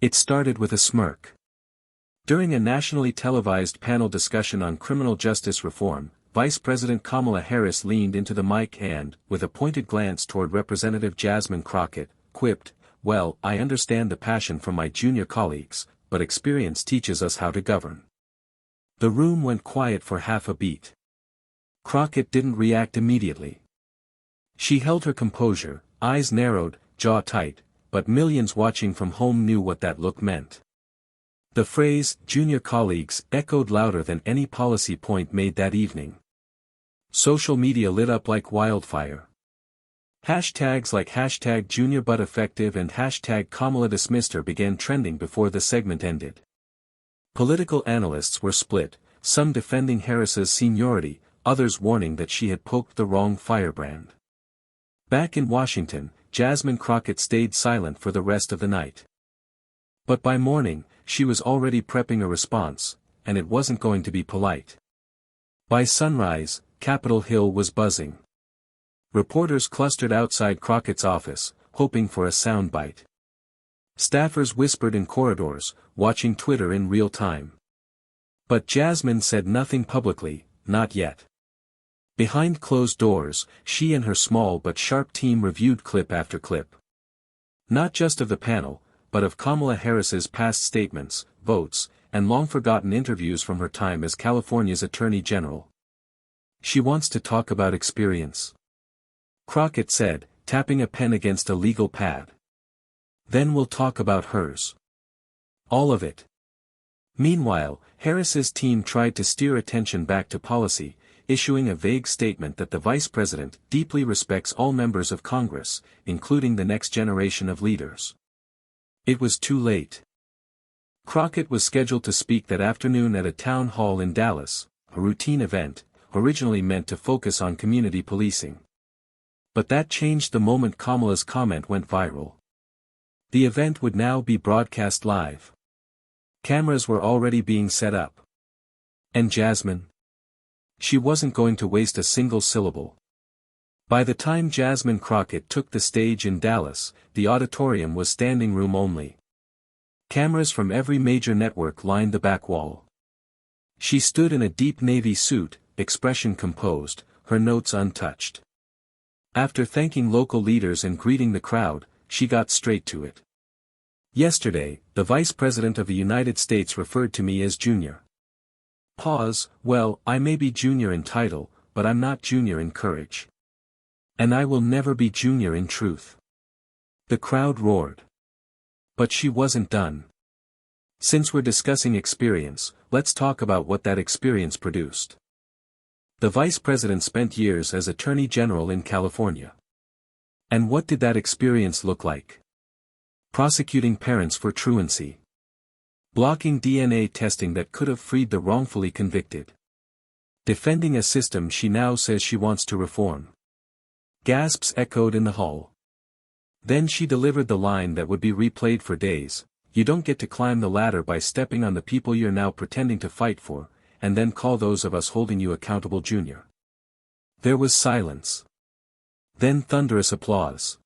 It started with a smirk. During a nationally televised panel discussion on criminal justice reform, Vice President Kamala Harris leaned into the mic and, with a pointed glance toward Representative Jasmine Crockett, quipped, "Well, I understand the passion from my junior colleagues, but experience teaches us how to govern." The room went quiet for half a beat. Crockett didn't react immediately. She held her composure, eyes narrowed, jaw tight, but millions watching from home knew what that look meant. The phrase, junior colleagues, echoed louder than any policy point made that evening. Social media lit up like wildfire. Hashtags like #JuniorButEffective and #KamalaDismissed began trending before the segment ended. Political analysts were split, some defending Harris's seniority, others warning that she had poked the wrong firebrand. Back in Washington, Jasmine Crockett stayed silent for the rest of the night. But by morning, she was already prepping a response, and it wasn't going to be polite. By sunrise, Capitol Hill was buzzing. Reporters clustered outside Crockett's office, hoping for a soundbite. Staffers whispered in corridors, watching Twitter in real time. But Jasmine said nothing publicly, not yet. Behind closed doors, she and her small but sharp team reviewed clip after clip. Not just of the panel, but of Kamala Harris's past statements, votes, and long-forgotten interviews from her time as California's Attorney General. "She wants to talk about experience," Crockett said, tapping a pen against a legal pad. "Then we'll talk about hers. All of it." Meanwhile, Harris's team tried to steer attention back to policy, issuing a vague statement that the Vice President deeply respects all members of Congress, including the next generation of leaders. It was too late. Crockett was scheduled to speak that afternoon at a town hall in Dallas, a routine event, originally meant to focus on community policing. But that changed the moment Kamala's comment went viral. The event would now be broadcast live. Cameras were already being set up. And Jasmine? She wasn't going to waste a single syllable. By the time Jasmine Crockett took the stage in Dallas, the auditorium was standing room only. Cameras from every major network lined the back wall. She stood in a deep navy suit, expression composed, her notes untouched. After thanking local leaders and greeting the crowd, she got straight to it. "Yesterday, the Vice President of the United States referred to me as junior." Pause. "Well, I may be junior in title, but I'm not junior in courage. And I will never be junior in truth." The crowd roared. But she wasn't done. "Since we're discussing experience, let's talk about what that experience produced." The Vice President spent years as Attorney General in California. And what did that experience look like? Prosecuting parents for truancy. Blocking DNA testing that could have freed the wrongfully convicted. Defending a system she now says she wants to reform. Gasps echoed in the hall. Then she delivered the line that would be replayed for days: "You don't get to climb the ladder by stepping on the people you're now pretending to fight for, and then call those of us holding you accountable junior." There was silence. Then thunderous applause.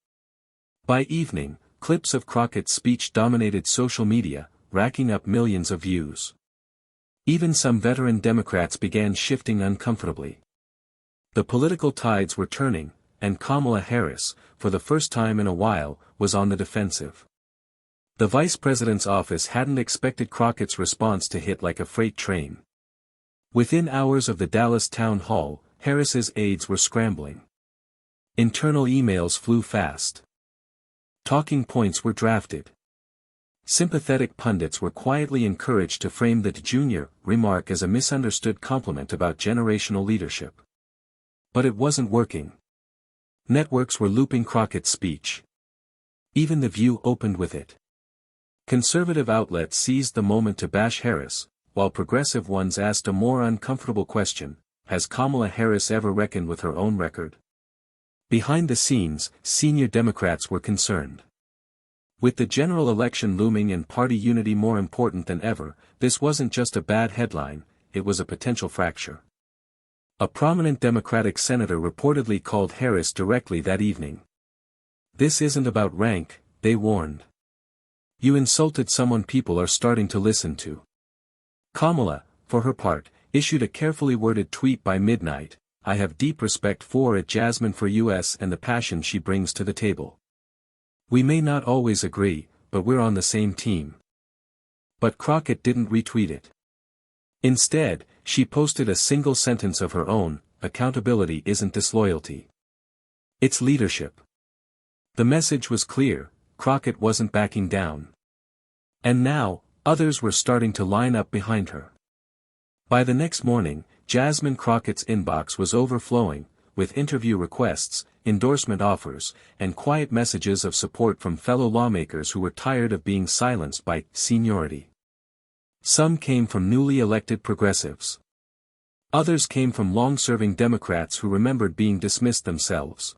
By evening, clips of Crockett's speech dominated social media, racking up millions of views. Even some veteran Democrats began shifting uncomfortably. The political tides were turning, and Kamala Harris, for the first time in a while, was on the defensive. The Vice President's office hadn't expected Crockett's response to hit like a freight train. Within hours of the Dallas town hall, Harris's aides were scrambling. Internal emails flew fast. Talking points were drafted. Sympathetic pundits were quietly encouraged to frame the junior remark as a misunderstood compliment about generational leadership. But it wasn't working. Networks were looping Crockett's speech. Even The View opened with it. Conservative outlets seized the moment to bash Harris, while progressive ones asked a more uncomfortable question: has Kamala Harris ever reckoned with her own record? Behind the scenes, senior Democrats were concerned. With the general election looming and party unity more important than ever, this wasn't just a bad headline, it was a potential fracture. A prominent Democratic senator reportedly called Harris directly that evening. "This isn't about rank," they warned. You insulted someone people are starting to listen to. Kamala, for her part, issued a carefully worded tweet by midnight. I have deep respect for Jasmine for US and the passion she brings to the table. We may not always agree, but we're on the same team. But Crockett didn't retweet it. Instead, she posted a single sentence of her own: accountability isn't disloyalty. It's leadership. The message was clear: Crockett wasn't backing down. And now, others were starting to line up behind her. By the next morning, Jasmine Crockett's inbox was overflowing, with interview requests, endorsement offers, and quiet messages of support from fellow lawmakers who were tired of being silenced by seniority. Some came from newly elected progressives. Others came from long-serving Democrats who remembered being dismissed themselves.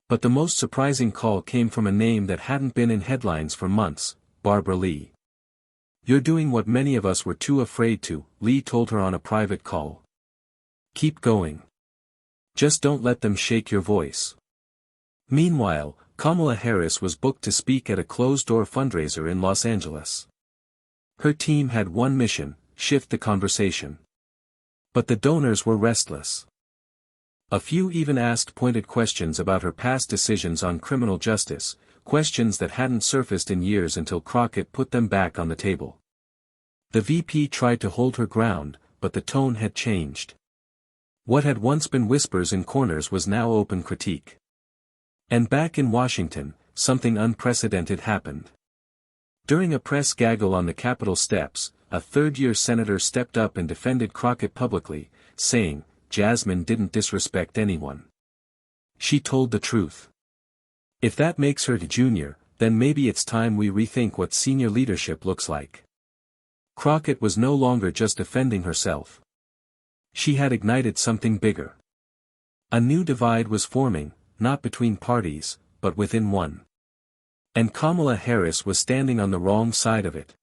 But the most surprising call came from a name that hadn't been in headlines for months: Barbara Lee. You're doing what many of us were too afraid to, Lee told her on a private call. Keep going. Just don't let them shake your voice. Meanwhile, Kamala Harris was booked to speak at a closed-door fundraiser in Los Angeles. Her team had one mission: shift the conversation. But the donors were restless. A few even asked pointed questions about her past decisions on criminal justice, questions that hadn't surfaced in years until Crockett put them back on the table. The VP tried to hold her ground, but the tone had changed. What had once been whispers in corners was now open critique. And back in Washington, something unprecedented happened. During a press gaggle on the Capitol steps, a third-year senator stepped up and defended Crockett publicly, saying, Jasmine didn't disrespect anyone. She told the truth. If that makes her the junior, then maybe it's time we rethink what senior leadership looks like. Crockett was no longer just defending herself. She had ignited something bigger. A new divide was forming, not between parties, but within one. And Kamala Harris was standing on the wrong side of it.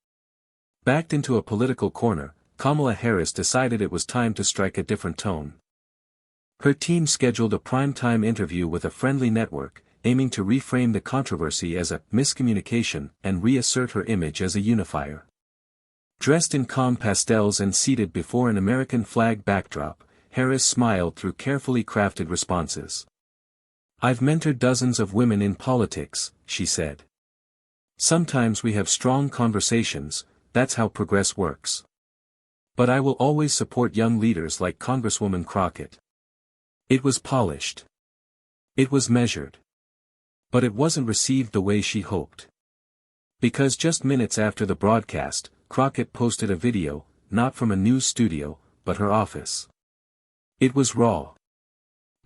Backed into a political corner, Kamala Harris decided it was time to strike a different tone. Her team scheduled a primetime interview with a friendly network, aiming to reframe the controversy as a miscommunication and reassert her image as a unifier. Dressed in calm pastels and seated before an American flag backdrop, Harris smiled through carefully crafted responses. I've mentored dozens of women in politics, she said. Sometimes we have strong conversations, that's how progress works. But I will always support young leaders like Congresswoman Crockett. It was polished. It was measured. But it wasn't received the way she hoped. Because just minutes after the broadcast, Crockett posted a video, not from a news studio, but her office. It was raw.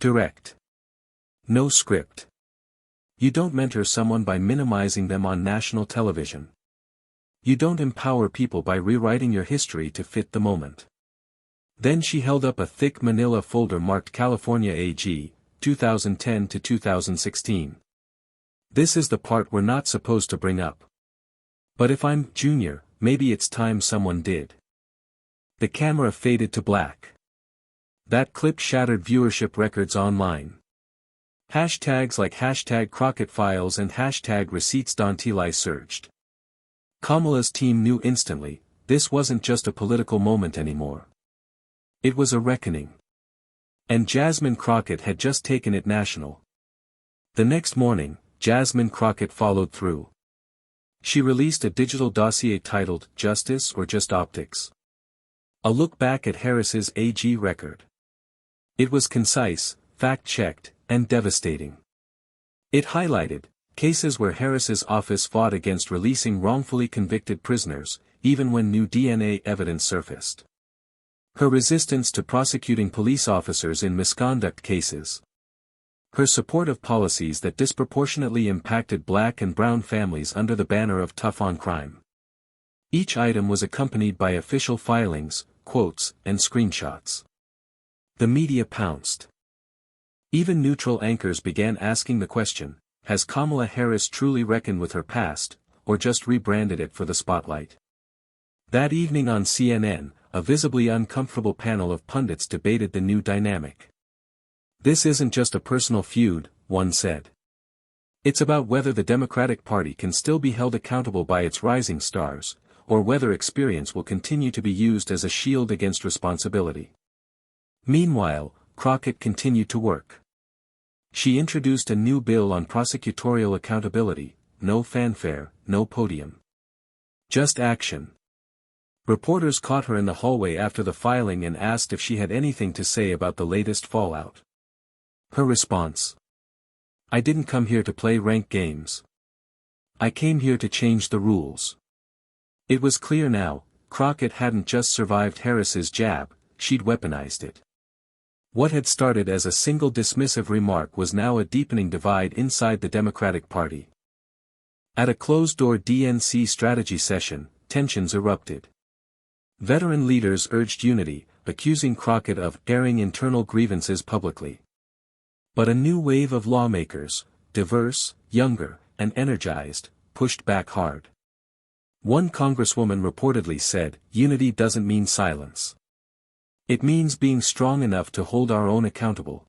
Direct. No script. You don't mentor someone by minimizing them on national television. You don't empower people by rewriting your history to fit the moment. Then she held up a thick manila folder marked California AG, 2010 to 2016. This is the part we're not supposed to bring up. But if I'm junior, maybe it's time someone did. The camera faded to black. That clip shattered viewership records online. Hashtags like hashtag Crockett Files and hashtag ReceiptsDonTeli surged. Kamala's team knew instantly, this wasn't just a political moment anymore. It was a reckoning. And Jasmine Crockett had just taken it national. The next morning, Jasmine Crockett followed through. She released a digital dossier titled Justice or Just Optics? A look back at Harris's AG record. It was concise, fact-checked, and devastating. It highlighted cases where Harris's office fought against releasing wrongfully convicted prisoners, even when new DNA evidence surfaced. Her resistance to prosecuting police officers in misconduct cases. Her support of policies that disproportionately impacted Black and brown families under the banner of Tough on Crime. Each item was accompanied by official filings, quotes, and screenshots. The media pounced. Even neutral anchors began asking the question, has Kamala Harris truly reckoned with her past, or just rebranded it for the spotlight? That evening on CNN, a visibly uncomfortable panel of pundits debated the new dynamic. This isn't just a personal feud, one said. It's about whether the Democratic Party can still be held accountable by its rising stars, or whether experience will continue to be used as a shield against responsibility. Meanwhile, Crockett continued to work. She introduced a new bill on prosecutorial accountability, no fanfare, no podium. Just action. Reporters caught her in the hallway after the filing and asked if she had anything to say about the latest fallout. Her response: "I didn't come here to play rank games. I came here to change the rules." It was clear now, Crockett hadn't just survived Harris's jab, she'd weaponized it. What had started as a single dismissive remark was now a deepening divide inside the Democratic Party. At a closed-door DNC strategy session, tensions erupted. Veteran leaders urged unity, accusing Crockett of airing internal grievances publicly. But a new wave of lawmakers, diverse, younger, and energized, pushed back hard. One congresswoman reportedly said, "Unity doesn't mean silence. It means being strong enough to hold our own accountable."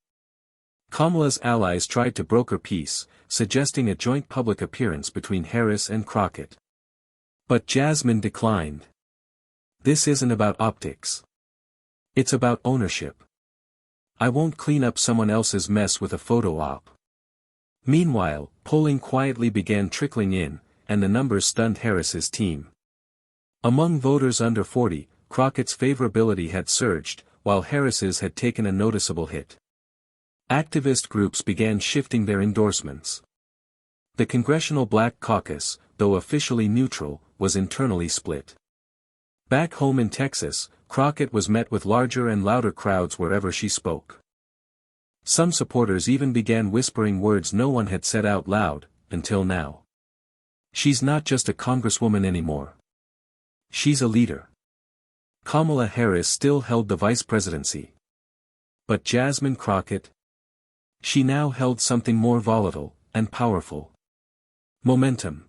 Kamala's allies tried to broker peace, suggesting a joint public appearance between Harris and Crockett. But Jasmine declined. "This isn't about optics. It's about ownership. I won't clean up someone else's mess with a photo op." Meanwhile, polling quietly began trickling in, and the numbers stunned Harris's team. Among voters under 40, Crockett's favorability had surged, while Harris's had taken a noticeable hit. Activist groups began shifting their endorsements. The Congressional Black Caucus, though officially neutral, was internally split. Back home in Texas, Crockett was met with larger and louder crowds wherever she spoke. Some supporters even began whispering words no one had said out loud, until now. "She's not just a congresswoman anymore. She's a leader." Kamala Harris still held the vice presidency. But Jasmine Crockett? She now held something more volatile, and powerful. Momentum.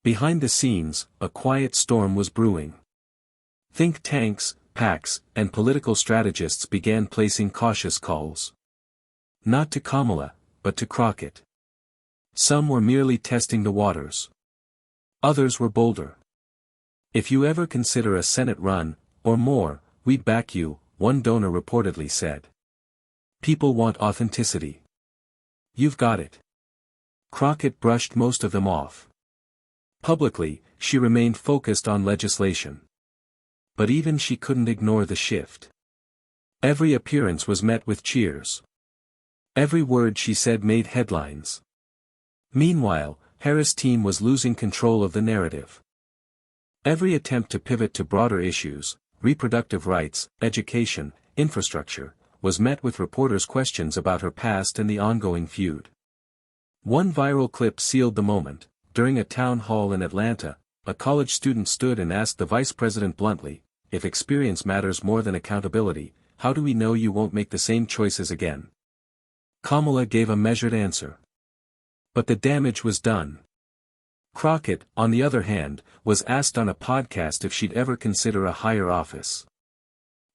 Behind the scenes, a quiet storm was brewing. Think tanks, PACs, and political strategists began placing cautious calls. Not to Kamala, but to Crockett. Some were merely testing the waters. Others were bolder. "If you ever consider a Senate run, or more, we'd back you," one donor reportedly said. "People want authenticity. You've got it." Crockett brushed most of them off. Publicly, she remained focused on legislation. But even she couldn't ignore the shift. Every appearance was met with cheers. Every word she said made headlines. Meanwhile, Harris' team was losing control of the narrative. Every attempt to pivot to broader issues, reproductive rights, education, infrastructure, was met with reporters' questions about her past and the ongoing feud. One viral clip sealed the moment. During a town hall in Atlanta, a college student stood and asked the vice president bluntly, "If experience matters more than accountability, how do we know you won't make the same choices again?" Kamala gave a measured answer. But the damage was done. Crockett, on the other hand, was asked on a podcast if she'd ever consider a higher office.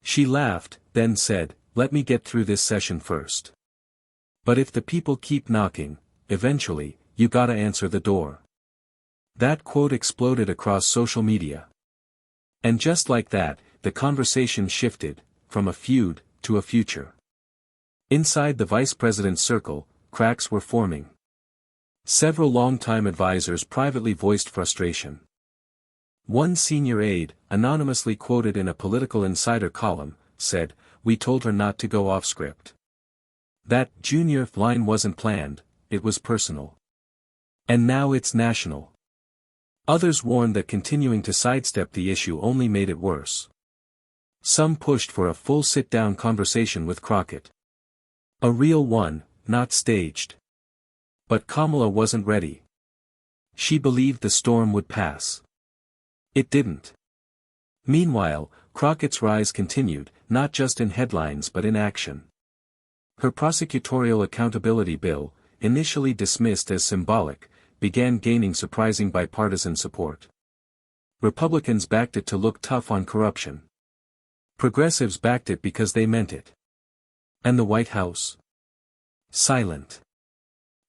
She laughed, then said, "Let me get through this session first. But if the people keep knocking, eventually, you gotta answer the door." That quote exploded across social media. And just like that, the conversation shifted, from a feud, to a future. Inside the vice president's circle, cracks were forming. Several longtime advisors privately voiced frustration. One senior aide, anonymously quoted in a Political Insider column, said, "We told her not to go off script. That junior line wasn't planned, it was personal. And now it's national." Others warned that continuing to sidestep the issue only made it worse. Some pushed for a full sit-down conversation with Crockett. A real one, not staged. But Kamala wasn't ready. She believed the storm would pass. It didn't. Meanwhile, Crockett's rise continued, not just in headlines but in action. Her prosecutorial accountability bill, initially dismissed as symbolic, began gaining surprising bipartisan support. Republicans backed it to look tough on corruption. Progressives backed it because they meant it. And the White House? Silent.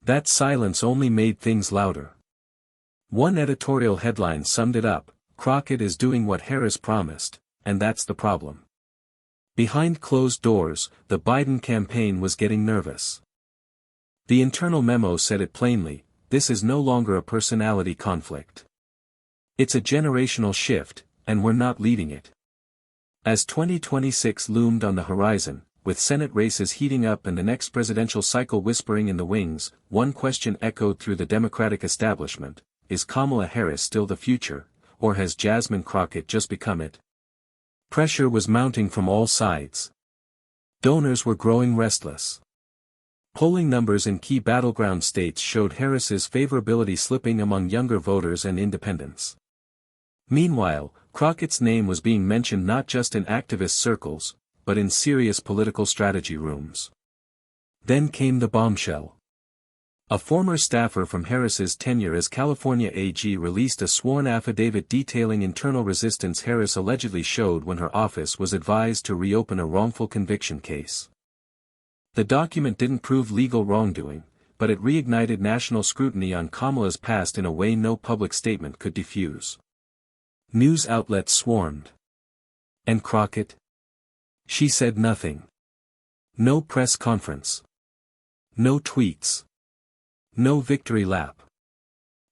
That silence only made things louder. One editorial headline summed it up: Crockett is doing what Harris promised, and that's the problem. Behind closed doors, the Biden campaign was getting nervous. The internal memo said it plainly: this is no longer a personality conflict. It's a generational shift, and we're not leading it. As 2026 loomed on the horizon, with Senate races heating up and the next presidential cycle whispering in the wings, one question echoed through the Democratic establishment: is Kamala Harris still the future, or has Jasmine Crockett just become it? Pressure was mounting from all sides. Donors were growing restless. Polling numbers in key battleground states showed Harris's favorability slipping among younger voters and independents. Meanwhile, Crockett's name was being mentioned not just in activist circles, but in serious political strategy rooms. Then came the bombshell. A former staffer from Harris's tenure as California AG released a sworn affidavit detailing internal resistance Harris allegedly showed when her office was advised to reopen a wrongful conviction case. The document didn't prove legal wrongdoing, but it reignited national scrutiny on Kamala's past in a way no public statement could diffuse. News outlets swarmed. And Crockett? She said nothing. No press conference. No tweets. No victory lap.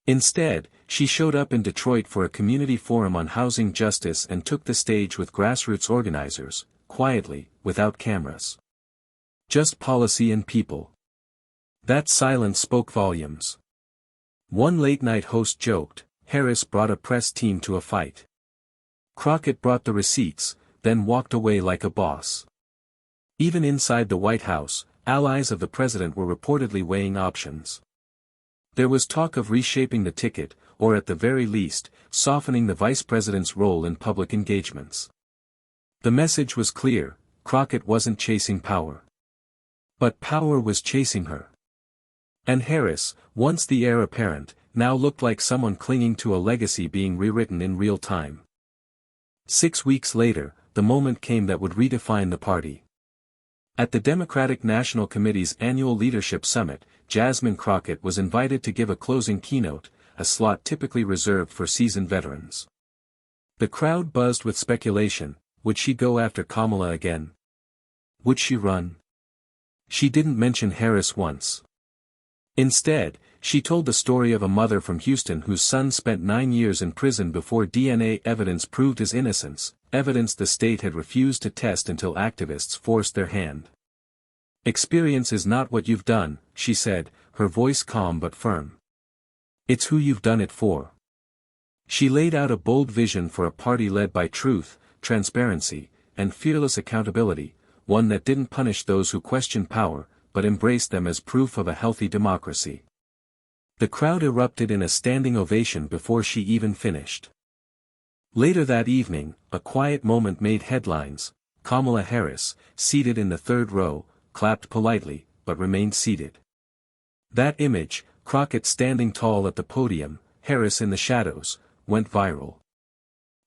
Instead, she showed up in Detroit for a community forum on housing justice and took the stage with grassroots organizers, quietly, without cameras. Just policy and people. That silence spoke volumes. One late-night host joked, Harris brought a press team to a fight. Crockett brought the receipts, then walked away like a boss. Even inside the White House, allies of the president were reportedly weighing options. There was talk of reshaping the ticket, or at the very least, softening the vice president's role in public engagements. The message was clear: Crockett wasn't chasing power. But power was chasing her. And Harris, once the heir apparent, now looked like someone clinging to a legacy being rewritten in real time. 6 weeks later, the moment came that would redefine the party. At the Democratic National Committee's annual leadership summit, Jasmine Crockett was invited to give a closing keynote, a slot typically reserved for seasoned veterans. The crowd buzzed with speculation: would she go after Kamala again? Would she run? She didn't mention Harris once. Instead, she told the story of a mother from Houston whose son spent 9 years in prison before DNA evidence proved his innocence, evidence the state had refused to test until activists forced their hand. Experience is not what you've done, she said, her voice calm but firm. It's who you've done it for. She laid out a bold vision for a party led by truth, transparency, and fearless accountability, one that didn't punish those who questioned power, but embraced them as proof of a healthy democracy. The crowd erupted in a standing ovation before she even finished. Later that evening, a quiet moment made headlines. Kamala Harris, seated in the third row, clapped politely, but remained seated. That image, Crockett standing tall at the podium, Harris in the shadows, went viral.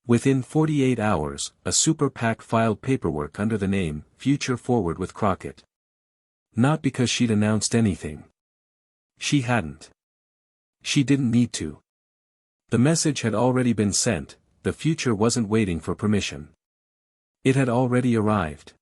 Within 48 hours, a super PAC filed paperwork under the name Future Forward with Crockett. Not because she'd announced anything. She hadn't. She didn't need to. The message had already been sent. The future wasn't waiting for permission. It had already arrived.